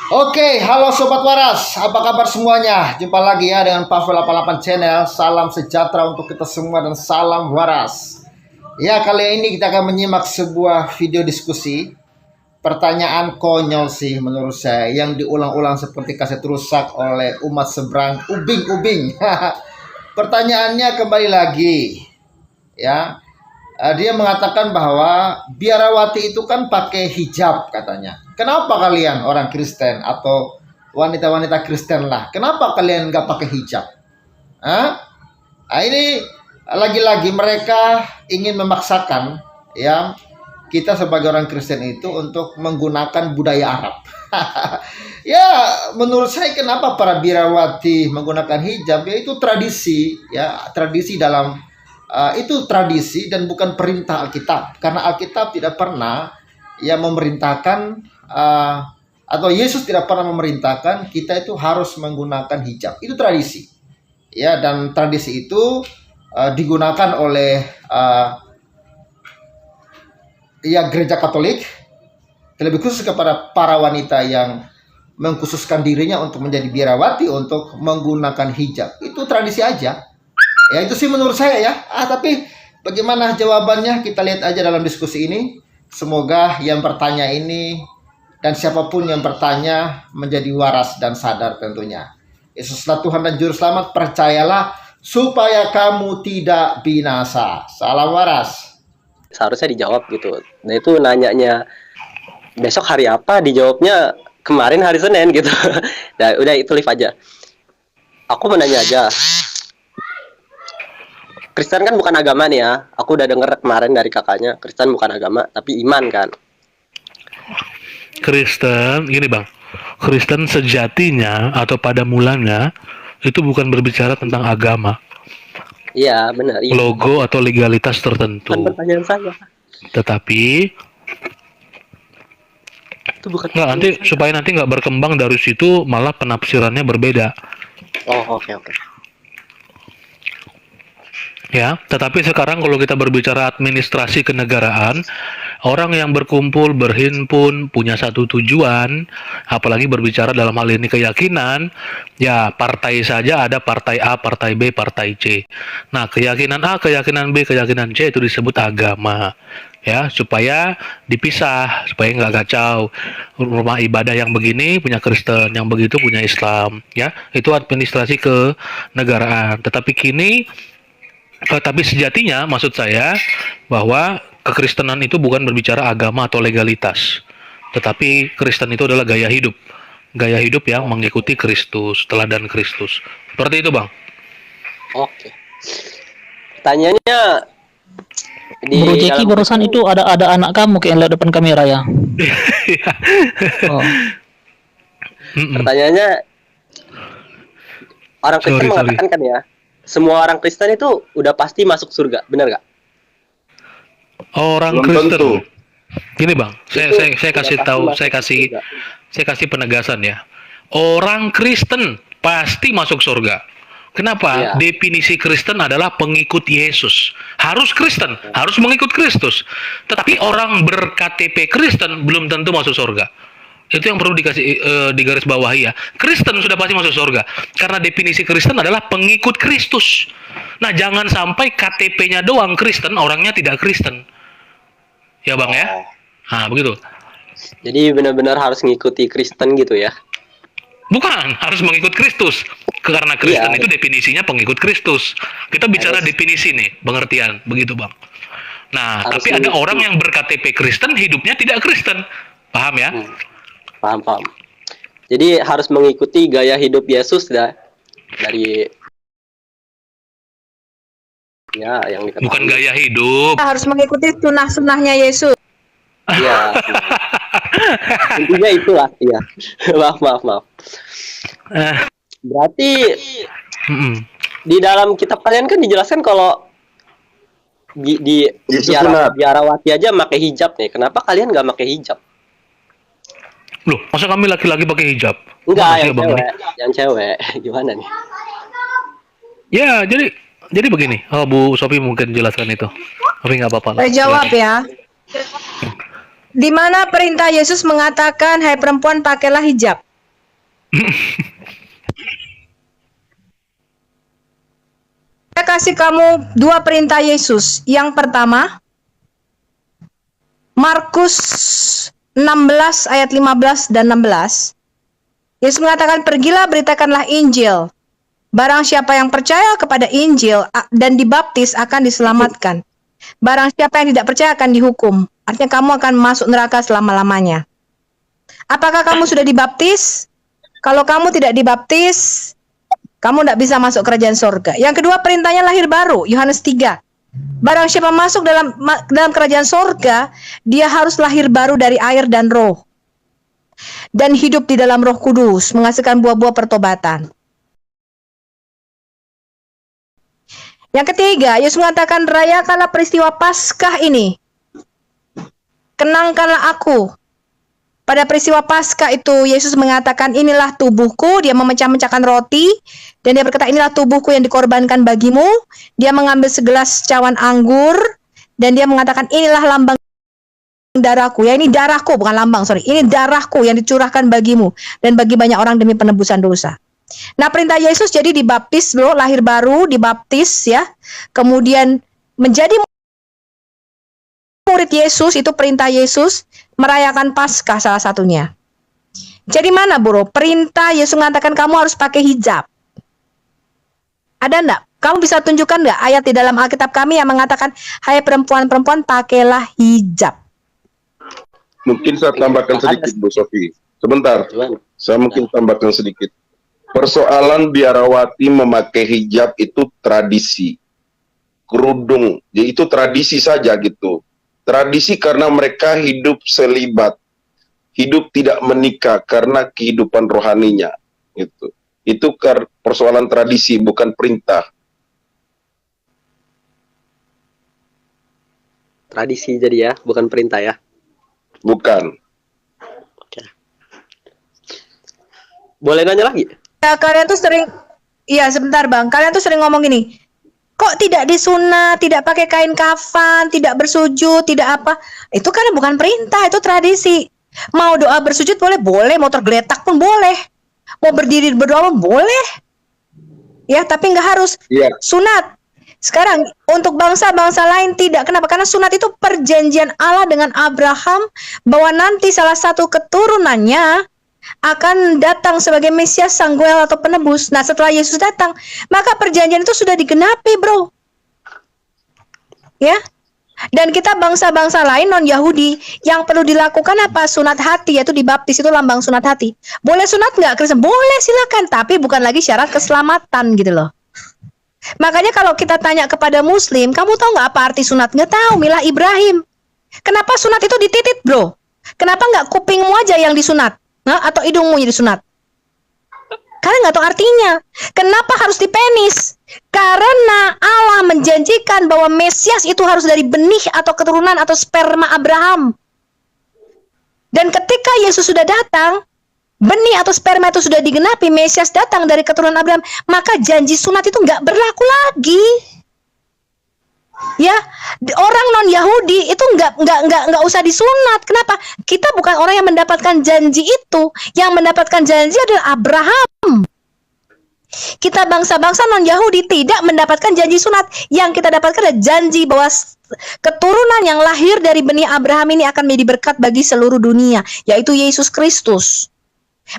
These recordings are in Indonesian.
Oke, halo Sobat Waras, apa kabar semuanya? Jumpa lagi ya dengan Pavel 88 Channel. Salam sejahtera untuk kita semua dan salam waras. Ya, kali ini kita akan menyimak sebuah video diskusi. Pertanyaan konyol sih menurut saya, yang diulang-ulang seperti kaset rusak oleh umat seberang ubing-ubing. Pertanyaannya kembali lagi, ya. Dia mengatakan bahwa biarawati itu kan pakai hijab katanya. Kenapa kalian orang Kristen atau wanita-wanita Kristen lah, kenapa kalian nggak pakai hijab? Hah? Nah, ini lagi-lagi mereka ingin memaksakan ya kita sebagai orang Kristen itu untuk menggunakan budaya Arab. Ya, menurut saya kenapa para biarawati menggunakan hijab? Ya itu tradisi, ya tradisi dalam itu tradisi dan bukan perintah Alkitab, karena Alkitab tidak pernah memerintahkan atau Yesus tidak pernah memerintahkan kita itu harus menggunakan hijab. Itu tradisi, ya, dan tradisi itu digunakan oleh gereja Katolik, terlebih khusus kepada para wanita yang mengkhususkan dirinya untuk menjadi biarawati untuk menggunakan hijab. Itu tradisi aja. Ya itu sih menurut saya ya. Tapi bagaimana jawabannya kita lihat aja dalam diskusi ini. Semoga yang bertanya ini dan siapapun yang bertanya menjadi waras dan sadar tentunya. Yesuslah Tuhan dan Juru Selamat, percayalah supaya kamu tidak binasa. Salam waras. Seharusnya dijawab gitu. Nah itu nanyanya besok hari apa, dijawabnya kemarin hari Senin gitu. Nah udah itu live aja. Aku mau nanya aja. Kristen kan bukan agama nih ya. Aku udah denger kemarin dari kakaknya, Kristen bukan agama, tapi iman kan. Kristen, gini bang, Kristen sejatinya atau pada mulanya itu bukan berbicara tentang agama, Iya benar. Iya. logo atau legalitas Kan tertentu. pertanyaan saya. Tetapi Itu bukan. nggak supaya nanti nggak berkembang dari situ malah penafsirannya berbeda. Oh oke. Ya, tetapi sekarang kalau kita berbicara administrasi kenegaraan, orang yang berkumpul, berhimpun, punya satu tujuan, apalagi berbicara dalam hal ini keyakinan, ya partai saja ada partai A, partai B, partai C. Nah, keyakinan A, keyakinan B, keyakinan C itu disebut agama. Ya, supaya dipisah, supaya nggak kacau. Rumah ibadah yang begini punya Kristen, yang begitu punya Islam. Ya, itu administrasi kenegaraan. Tapi sejatinya maksud saya bahwa kekristenan itu bukan berbicara agama atau legalitas, tetapi Kristen itu adalah gaya hidup yang mengikuti Kristus, teladan Kristus. Seperti itu, Bang. Oke. Pertanyaannya di Bro Jeki dalam barusan itu ada anak kamu kayak lihat depan kamera ya. Oh. pertanyaannya orang Kristen Sorry. mengatakan kan ya, semua orang Kristen itu udah pasti masuk surga, benar nggak? Orang Belum Kristen. tentu. Gini, Bang. Itu Saya kasih udah tahu, pasti masuk surga. saya kasih penegasan ya. Orang Kristen pasti masuk surga. Kenapa? Iya. Definisi Kristen adalah pengikut Yesus. Harus Kristen, harus mengikut Kristus. Tetapi orang ber-KTP Kristen belum tentu masuk surga. Itu yang perlu digarisbawahi ya. Kristen sudah pasti masuk surga. Karena definisi Kristen adalah pengikut Kristus. Nah, jangan sampai KTP-nya doang Kristen, orangnya tidak Kristen. Ya, Bang ya? Nah, begitu. Jadi benar-benar harus ngikuti Kristen gitu ya. Bukan, harus mengikut Kristus. Karena Kristen Iya. itu definisinya pengikut Kristus. Kita bicara Harus. definisi nih, pengertian. Begitu, Bang. Nah, Harus tapi ada mengikuti. orang yang ber-KTP Kristen, hidupnya tidak Kristen. Paham ya? Paham. Jadi harus mengikuti gaya hidup Yesus dah dari ya yang dikatakan. Bukan gaya hidup. Kita harus mengikuti sunnah-sunnahnya Yesus. Iya. Intinya itulah, iya. maaf. Eh, Berarti mm-mm. di dalam kitab kalian kan dijelaskan kalau di Yesus sunat. biarawati aja pakai hijab nih. Kenapa kalian nggak pakai hijab? Loh, masa kami laki-laki pakai hijab? Enggak, Mana sih, yang Abang cewek. ini? Yang cewek. Gimana nih? Ya, jadi begini. Oh, Bu Sofi mungkin jelaskan itu. Tapi nggak apa-apa lah. Saya jawab ya. Di mana perintah Yesus mengatakan, hai perempuan pakailah hijab? Saya kasih kamu dua perintah Yesus. Yang pertama, Markus 16 ayat 15 dan 16. Yesus mengatakan, pergilah beritakanlah Injil. Barang siapa yang percaya kepada Injil dan dibaptis akan diselamatkan. Barang siapa yang tidak percaya akan dihukum. Artinya kamu akan masuk neraka selama-lamanya. Apakah kamu sudah dibaptis? Kalau kamu tidak dibaptis, kamu tidak bisa masuk kerajaan sorga. Yang kedua perintahnya lahir baru, Yohanes 3. Barang siapa masuk dalam kerajaan sorga, dia harus lahir baru dari air dan roh. Dan hidup di dalam Roh Kudus, menghasilkan buah-buah pertobatan. Yang ketiga, Yesus mengatakan, rayakanlah peristiwa Paskah ini. Kenangkanlah aku. Pada peristiwa Paskah itu, Yesus mengatakan, inilah tubuhku. Dia memecah-mecahkan roti. Dan dia berkata, inilah tubuhku yang dikorbankan bagimu. Dia mengambil segelas cawan anggur. Dan dia mengatakan, inilah lambang darahku. Ya, ini darahku, bukan lambang, sorry. Ini darahku yang dicurahkan bagimu. Dan bagi banyak orang demi penebusan dosa. Nah, perintah Yesus jadi dibaptis loh, lahir baru, dibaptis ya. Kemudian menjadi murid Yesus, itu perintah Yesus, merayakan Paskah salah satunya. Jadi mana, bro? Perintah Yesus mengatakan kamu harus pakai hijab. Ada enggak? Kamu bisa tunjukkan enggak ayat di dalam Alkitab kami yang mengatakan, hai perempuan-perempuan, pakailah hijab. Mungkin saya tambahkan sedikit, Bu Sofi. Sebentar, saya mungkin tambahkan sedikit. Persoalan biarawati memakai hijab itu tradisi. Kerudung, ya itu tradisi saja gitu. Tradisi karena mereka hidup selibat. Hidup tidak menikah karena kehidupan rohaninya. Gitu. Itu persoalan tradisi, bukan perintah. Tradisi jadi ya, bukan perintah ya. Bukan. Oke. Boleh nanya lagi? Ya, kalian tuh sering, iya sebentar bang, kalian tuh sering ngomong gini, kok tidak disunat, tidak pakai kain kafan, tidak bersujud, tidak apa. Itu kan bukan perintah, itu tradisi. Mau doa bersujud boleh, boleh. Mau tergeletak pun boleh. Mau berdiri berdoa pun boleh. Ya, tapi nggak harus sunat. Sekarang untuk bangsa-bangsa lain tidak. Kenapa? Karena sunat itu perjanjian Allah dengan Abraham bahwa nanti salah satu keturunannya akan datang sebagai Mesias, Sang Goel atau penebus. Nah, setelah Yesus datang, maka perjanjian itu sudah digenapi, bro. Ya. Dan kita bangsa-bangsa lain non-Yahudi yang perlu dilakukan apa? Sunat hati, yaitu dibaptis, itu lambang sunat hati. Boleh sunat nggak, Kristen? Boleh, silakan. Tapi bukan lagi syarat keselamatan gitu loh. Makanya kalau kita tanya kepada Muslim, kamu tahu nggak apa arti sunat? Nggak tahu, milah Ibrahim. Kenapa sunat itu dititit, bro? Kenapa nggak kupingmu aja yang disunat? Atau hidungmu yang disunat? Karena nggak tahu artinya. Kenapa harus dipenis? Karena Allah menjanjikan bahwa Mesias itu harus dari benih atau keturunan atau sperma Abraham. Dan ketika Yesus sudah datang, benih atau sperma itu sudah digenapi, Mesias datang dari keturunan Abraham, maka janji sunat itu nggak berlaku lagi. Ya, orang non Yahudi itu nggak usah disunat. Kenapa? Kita bukan orang yang mendapatkan janji itu. Yang mendapatkan janji adalah Abraham. Kita bangsa-bangsa non Yahudi tidak mendapatkan janji sunat. Yang kita dapatkan adalah janji bahwa keturunan yang lahir dari benih Abraham ini akan menjadi berkat bagi seluruh dunia, yaitu Yesus Kristus.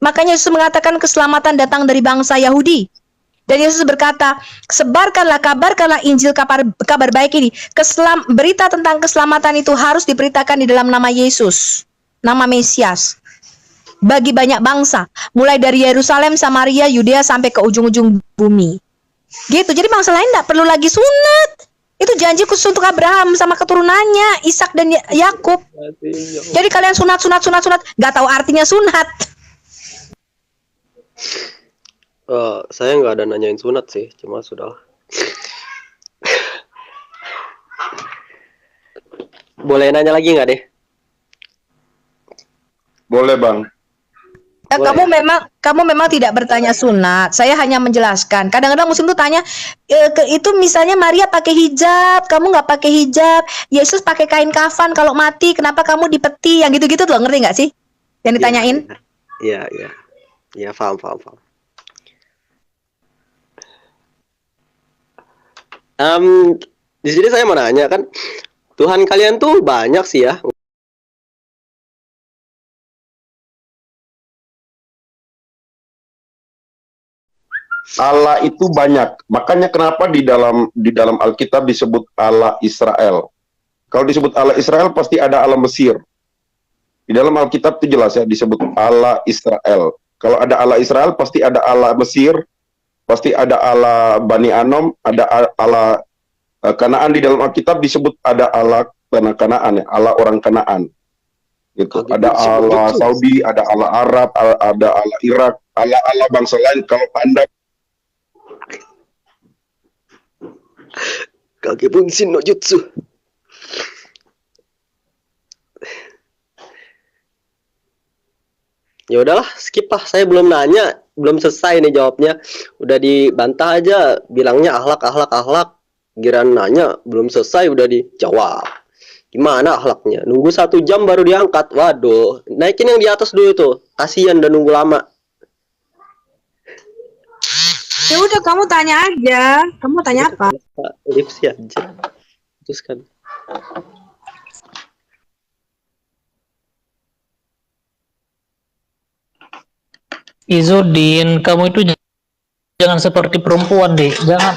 Makanya Yesus mengatakan keselamatan datang dari bangsa Yahudi. Dan Yesus berkata, sebarkanlah, kabarkanlah Injil kabar baik ini. Berita tentang keselamatan itu harus diberitakan di dalam nama Yesus, nama Mesias, bagi banyak bangsa, mulai dari Yerusalem, Samaria, Yudea sampai ke ujung-ujung bumi. Gitu. Jadi bangsa lain tidak perlu lagi sunat. Itu janji khusus untuk Abraham sama keturunannya, Ishak dan Yakub. Jadi kalian sunat, nggak tahu artinya sunat. Saya nggak ada nanyain sunat sih, cuma sudah. Boleh nanya lagi nggak deh? Boleh, Bang. Ya, kamu memang tidak bertanya sunat. Saya hanya menjelaskan. Kadang-kadang Muslim tuh tanya, itu misalnya Maria pakai hijab, kamu nggak pakai hijab. Yesus pakai kain kafan kalau mati, kenapa kamu dipeti? Yang gitu-gitu loh, ngerti nggak sih? Yang ditanyain? Iya. Ya, paham, paham, paham. Di sini saya mau nanya kan, Tuhan kalian tuh banyak sih ya. Allah itu banyak. Makanya kenapa di dalam Alkitab disebut Allah Israel. Kalau disebut Allah Israel pasti ada Allah Mesir. Di dalam Alkitab itu jelas ya disebut Allah Israel. Kalau ada Allah Israel pasti ada Allah Mesir, pasti ada Allah Bani Anom, ada Allah Kanaan. Di dalam Alkitab disebut ada Allah tanah Kanaan ya, Allah orang Kanaan. Gitu. Ada Allah Saudi, ada Allah Arab, ada Allah Irak, Allah bangsa lain. Kalau Anda Kage Bunshin no Jutsu. Ya udahlah, skip lah. Saya belum nanya, belum selesai nih jawabnya. Udah dibantah aja, bilangnya akhlak. Giran nanya, belum selesai udah dijawab. Gimana akhlaknya? Nunggu 1 jam baru diangkat. Waduh, naikin yang di atas dulu tuh. Kasihan udah nunggu lama. Ya udah kamu tanya aja. Kamu tanya apa? Lipsi aja. Terus kan. Izudin, kamu itu jangan seperti perempuan deh. Jangan